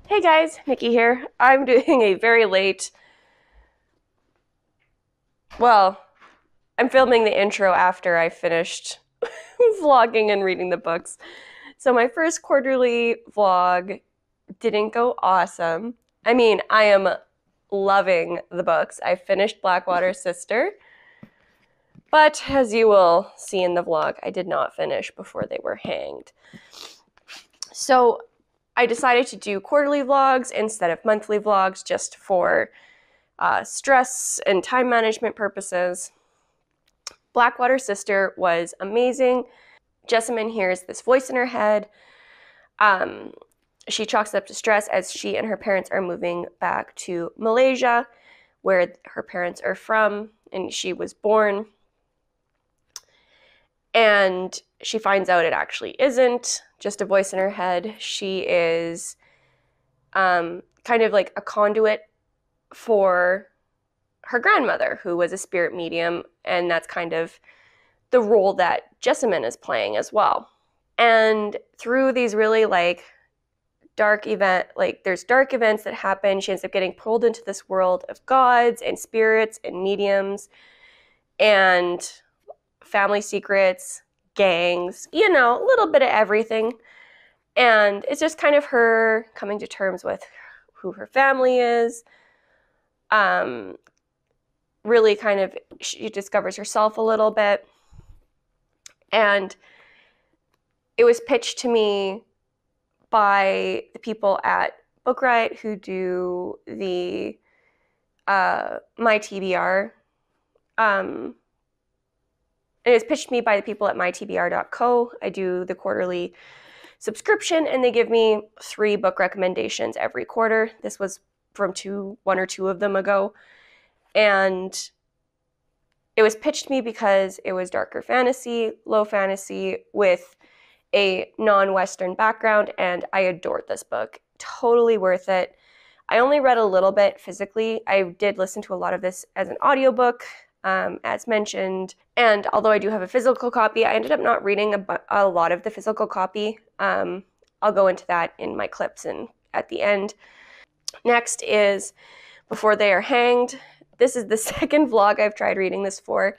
Hey guys, Nikki here. I'm doing a very late, well, I'm filming the intro after I finished vlogging and reading the books. So my first quarterly vlog didn't go awesome. I mean, I am loving the books. I finished Blackwater Sister, but as you will see in the vlog, I did not finish before they were hanged. So I decided to do quarterly vlogs instead of monthly vlogs just for stress and time management purposes. Blackwater Sister was amazing. Jessamine hears this voice in her head. She chalks it up to stress as she and her parents are moving back to Malaysia, where her parents are from and she was born. And she finds out it actually isn't just a voice in her head. She is kind of like a conduit for her grandmother, who was a spirit medium, and that's kind of the role that Jessamine is playing as well. And through these really dark there's dark events that happen. She ends up getting pulled into this world of gods and spirits and mediums and family secrets, gangs, a little bit of everything. And it's just kind of her coming to terms with who her family is. Really kind of, she discovers herself a little bit. And it was pitched to me by the people at Book Riot who do the My TBR. It was pitched to me by the people at mytbr.co. I do the quarterly subscription, and they give me 3 book recommendations every quarter. This was from 1 or 2 of them ago. And it was pitched to me because it was darker fantasy, low fantasy, with a non-Western background, and I adored this book. Totally worth it. I only read a little bit physically. I did listen to a lot of this as an audiobook, as mentioned, and although I do have a physical copy, I ended up not reading a lot of the physical copy. I'll go into that in my clips and at the end. Next is Before They Are Hanged. This is the second vlog I've tried reading this for,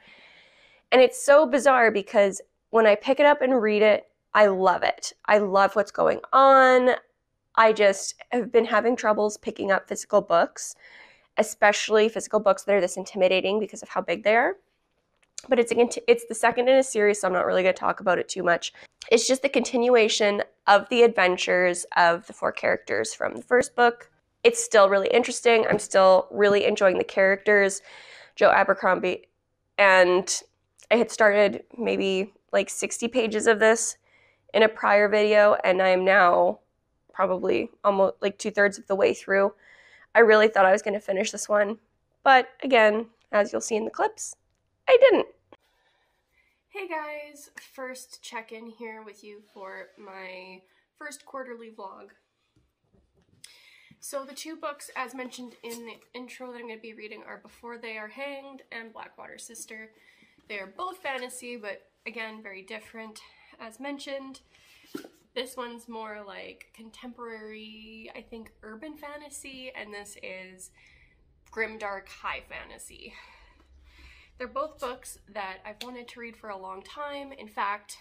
and it's so bizarre because when I pick it up and read it, I love it. I love what's going on. I just have been having troubles picking up physical books, especially physical books that are this intimidating because of how big they are. But it's the second in a series, so I'm not really going to talk about it too much. It's just the continuation of the adventures of the 4 characters from the first book. It's still really interesting. I'm still really enjoying the characters, Joe Abercrombie, and I had started maybe 60 pages of this in a prior video, and I am now probably almost 2/3 of the way through. I really thought I was going to finish this one, but again, as you'll see in the clips, I didn't. Hey guys, first check-in here with you for my first quarterly vlog. So the 2 books, as mentioned in the intro, that I'm going to be reading are Before They Are Hanged and Blackwater Sister. They're both fantasy, but again, very different, as mentioned. This one's more contemporary, I think, urban fantasy, and this is grimdark high fantasy. They're both books that I've wanted to read for a long time. In fact,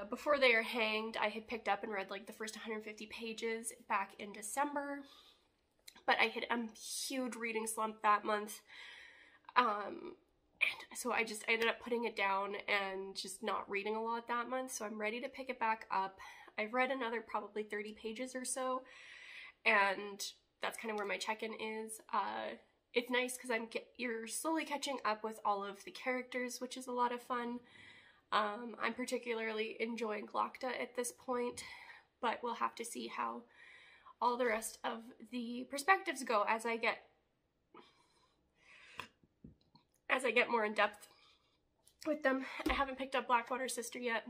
Before They Are Hanged, I had picked up and read the first 150 pages back in December, but I hit a huge reading slump that month. And so I ended up putting it down and just not reading a lot that month, so I'm ready to pick it back up. I've read another probably 30 pages or so, and that's kind of where my check-in is. It's nice because you're slowly catching up with all of the characters, which is a lot of fun. I'm particularly enjoying Glokta at this point, but we'll have to see how all the rest of the perspectives go as I get more in depth with them. I haven't picked up Blackwater Sister yet.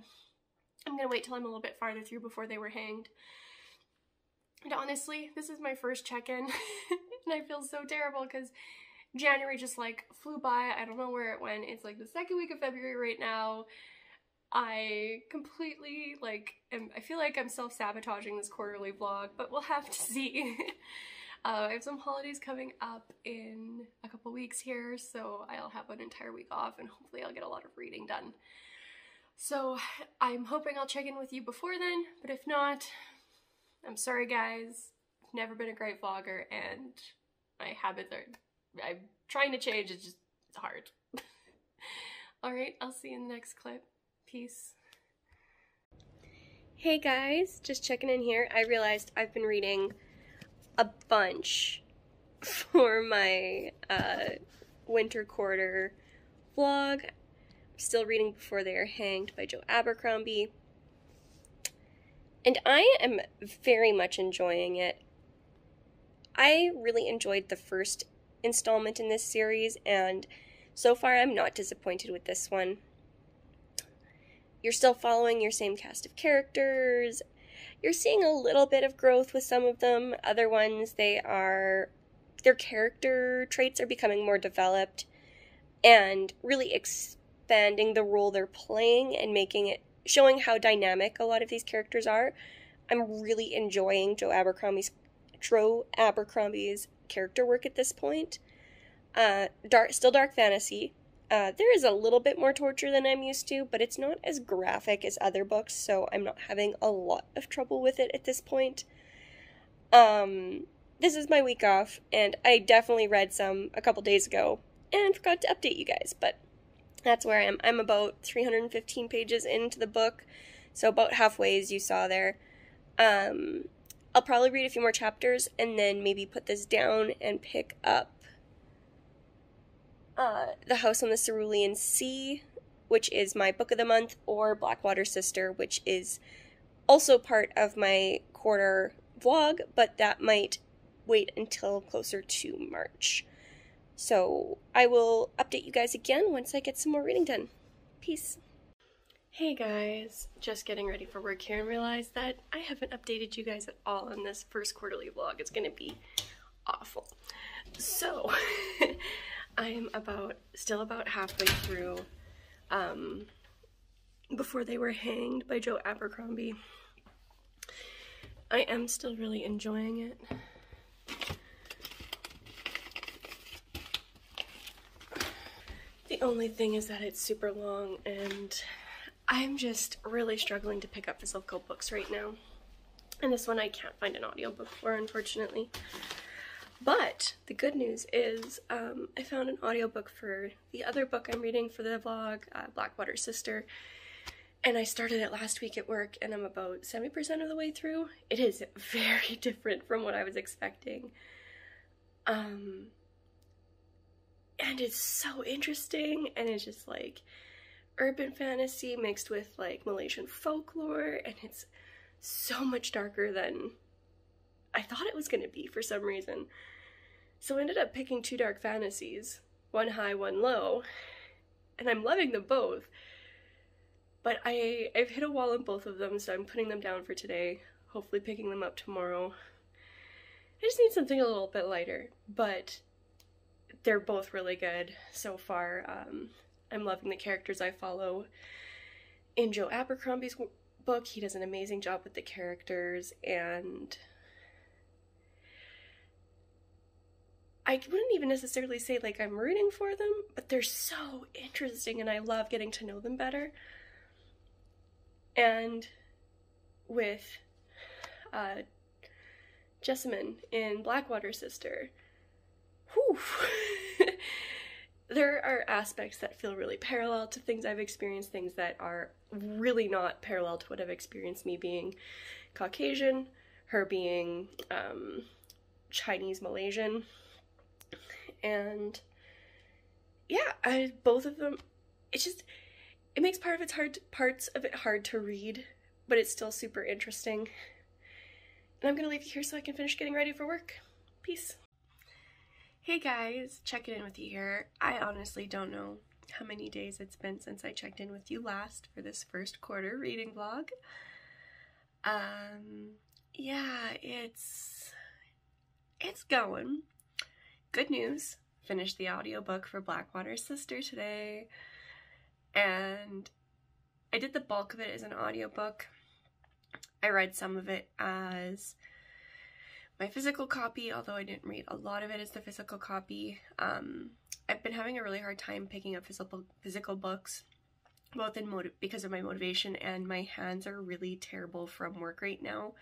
I'm gonna wait till I'm a little bit farther through Before They Were Hanged. And honestly, this is my first check-in, and I feel so terrible because January just like flew by. I don't know where it went. It's like the second week of February right now. I completely I feel like I'm self-sabotaging this quarterly vlog, but we'll have to see. I have some holidays coming up in a couple weeks here, so I'll have an entire week off and hopefully I'll get a lot of reading done. So I'm hoping I'll check in with you before then, but if not, I'm sorry guys. I've never been a great vlogger and my habits I'm trying to change, it's hard. Alright, I'll see you in the next clip. Peace. Hey guys, just checking in here. I realized I've been reading a bunch for my winter quarter vlog. I'm still reading Before They Are Hanged by Joe Abercrombie. And I am very much enjoying it. I really enjoyed the first installment in this series, and so far I'm not disappointed with this one. You're still following your same cast of characters. You're seeing a little bit of growth with some of them. Other ones, their character traits are becoming more developed and really expanding the role they're playing and showing how dynamic a lot of these characters are. I'm really enjoying Joe Abercrombie's character work at this point. Still dark fantasy. There is a little bit more torture than I'm used to, but it's not as graphic as other books, so I'm not having a lot of trouble with it at this point. This is my week off, and I definitely read some a couple days ago, and forgot to update you guys, but that's where I am. I'm about 315 pages into the book, so about halfway, as you saw there. I'll probably read a few more chapters, and then maybe put this down and pick up The House on the Cerulean Sea, which is my book of the month, or Blackwater Sister, which is also part of my quarter vlog, but that might wait until closer to March. So I will update you guys again once I get some more reading done. Peace. Hey guys, just getting ready for work here and realized that I haven't updated you guys at all on this first quarterly vlog. It's gonna be awful. So I'm still about halfway through Before They Were Hanged by Joe Abercrombie. I am still really enjoying it. The only thing is that it's super long and I'm just really struggling to pick up physical books right now. And this one I can't find an audiobook for, unfortunately. But the good news is I found an audiobook for the other book I'm reading for the vlog, Blackwater Sister. And I started it last week at work and I'm about 70% of the way through. It is very different from what I was expecting. And it's so interesting, and it's just like urban fantasy mixed with like Malaysian folklore, and it's so much darker than I thought it was going to be for some reason. So I ended up picking two dark fantasies, one high, one low, and I'm loving them both. But I've hit a wall in both of them, so I'm putting them down for today, hopefully picking them up tomorrow. I just need something a little bit lighter, but they're both really good so far. I'm loving the characters I follow in Joe Abercrombie's book. He does an amazing job with the characters, and I wouldn't even necessarily say like I'm rooting for them, but they're so interesting and I love getting to know them better. And with Jessamine in Blackwater Sister, whew, there are aspects that feel really parallel to things I've experienced, things that are really not parallel to what I've experienced, me being Caucasian, her being Chinese Malaysian, and yeah, both of them, it makes parts of it hard to read, but it's still super interesting. And I'm gonna leave you here so I can finish getting ready for work. Peace. Hey guys, checking in with you here. I honestly don't know how many days it's been since I checked in with you last for this first quarter reading vlog. Yeah, it's going. Good news, finished the audiobook for Blackwater's Sister today, and I did the bulk of it as an audiobook. I read some of it as my physical copy, although I didn't read a lot of it as the physical copy. I've been having a really hard time picking up physical books, both because of my motivation, and my hands are really terrible from work right now.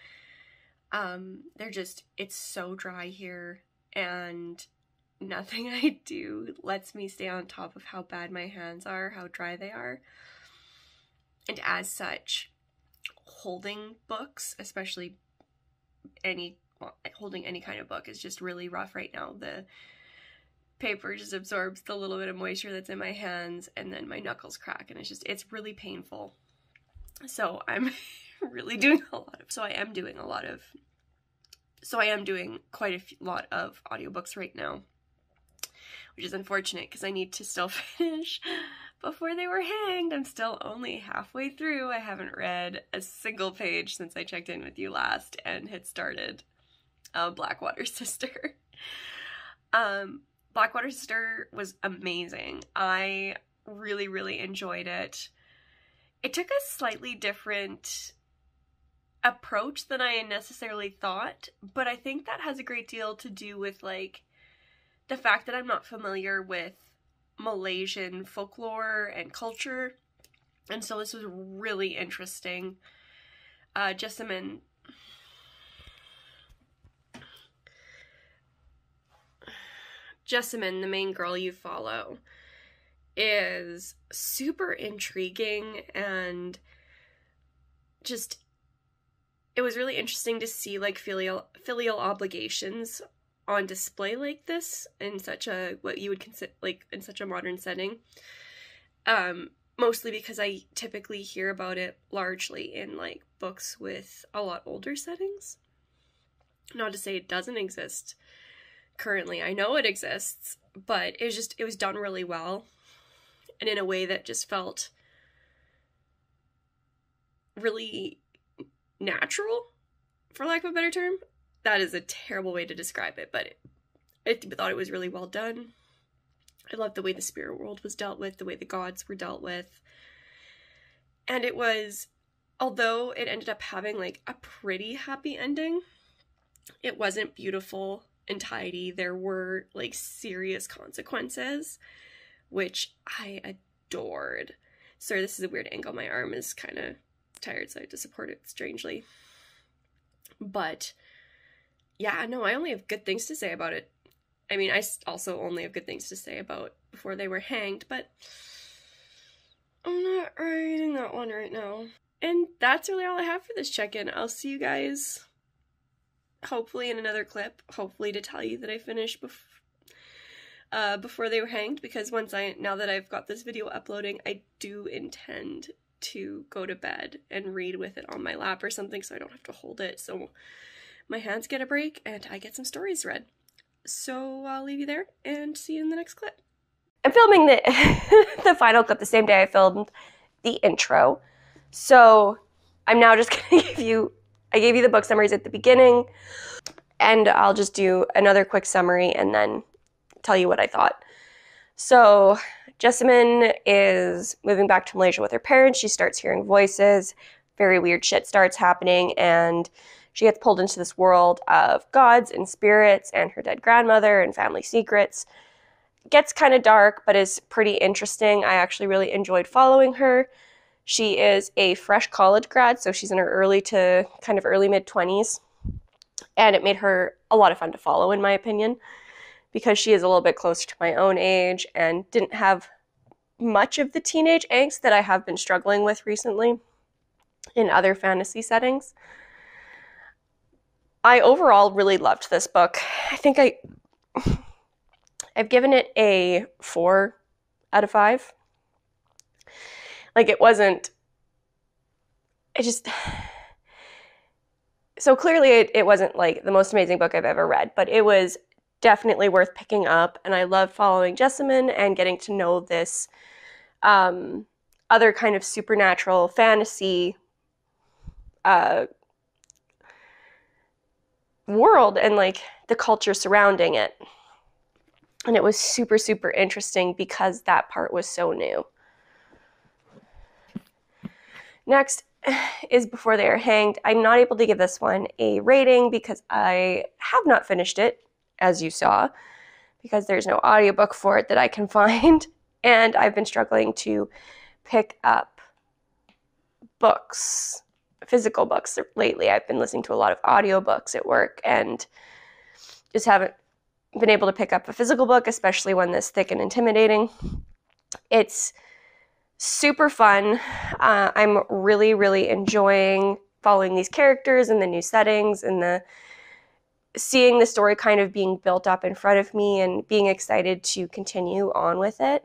It's so dry here, and nothing I do lets me stay on top of how bad my hands are, how dry they are. And as such, holding books, especially holding any kind of book, is just really rough right now. The paper just absorbs the little bit of moisture that's in my hands, and then my knuckles crack, and it's really painful. So I'm really doing I am doing quite a lot of audiobooks right now, which is unfortunate because I need to still finish Before They Were Hanged. I'm still only halfway through. I haven't read a single page since I checked in with you last and had started Blackwater's Sister. Blackwater's Sister was amazing. I really, really enjoyed it. It took a slightly different approach than I necessarily thought, but I think that has a great deal to do with, like, the fact that I'm not familiar with Malaysian folklore and culture, and so this was really interesting. Jessamine, the main girl you follow, is super intriguing, and just, it was really interesting to see, like, filial obligations on display like this in such a, what you would consider, like, in such a modern setting. Mostly because I typically hear about it largely in, like, books with a lot older settings. Not to say it doesn't exist currently. I know it exists, but it was done really well, and in a way that just felt really natural, for lack of a better term. That is a terrible way to describe it, but I thought it was really well done. I loved the way the spirit world was dealt with, the way the gods were dealt with. And it was, although it ended up having, like, a pretty happy ending, it wasn't beautiful and tidy. There were, like, serious consequences, which I adored. Sorry, this is a weird angle. My arm is kind of tired, so I have to support it strangely. But yeah, no, I only have good things to say about it. I mean, I also only have good things to say about Before They Were Hanged, but I'm not reading that one right now. And that's really all I have for this check-in. I'll see you guys hopefully in another clip, hopefully to tell you that I finished Before They Were Hanged, because now that I've got this video uploading, I do intend to go to bed and read with it on my lap or something so I don't have to hold it, so my hands get a break and I get some stories read. So I'll leave you there and see you in the next clip. I'm filming the final clip the same day I filmed the intro, so I'm now just gonna I gave you the book summaries at the beginning, and I'll just do another quick summary and then tell you what I thought. So Jessamine is moving back to Malaysia with her parents. She starts hearing voices, very weird shit starts happening, and she gets pulled into this world of gods and spirits and her dead grandmother and family secrets. It gets kind of dark, but is pretty interesting. I actually really enjoyed following her. She is a fresh college grad, so she's in her early mid-20s, and it made her a lot of fun to follow, in my opinion, because she is a little bit closer to my own age and didn't have much of the teenage angst that I have been struggling with recently in other fantasy settings. I overall really loved this book. I think I've given it a 4 out of 5. Like, so clearly it wasn't, like, the most amazing book I've ever read, but it was definitely worth picking up, and I love following Jessamine and getting to know this other kind of supernatural fantasy world and, like, the culture surrounding it. And it was super, super interesting because that part was so new. Next is Before They Are Hanged. I'm not able to give this one a rating because I have not finished it, as you saw, because there's no audiobook for it that I can find. And I've been struggling to pick up books, physical books lately. I've been listening to a lot of audiobooks at work and just haven't been able to pick up a physical book, especially one this thick and intimidating. It's super fun. I'm really, really enjoying following these characters and the new settings and seeing the story kind of being built up in front of me and being excited to continue on with it.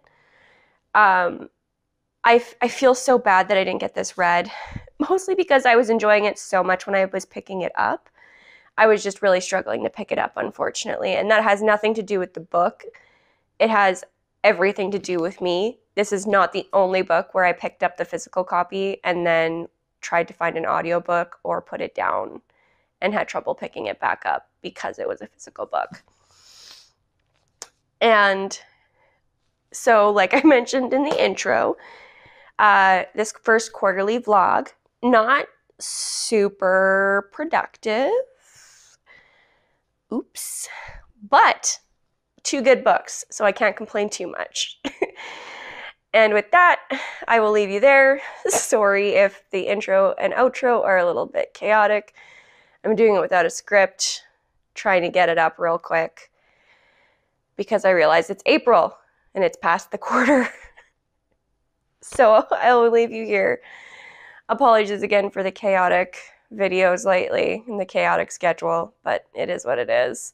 I feel so bad that I didn't get this read, mostly because I was enjoying it so much when I was picking it up. I was just really struggling to pick it up, unfortunately, and that has nothing to do with the book. It has everything to do with me. This is not the only book where I picked up the physical copy and then tried to find an audiobook or put it down and had trouble picking it back up because it was a physical book. And so, like I mentioned in the intro, this first quarterly vlog, not super productive. Oops. But 2 good books, so I can't complain too much. And with that, I will leave you there. Sorry if the intro and outro are a little bit chaotic. I'm doing it without a script, trying to get it up real quick because I realize it's April and it's past the quarter. So I will leave you here. Apologies again for the chaotic videos lately and the chaotic schedule, but it is what it is.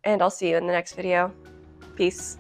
And I'll see you in the next video. Peace.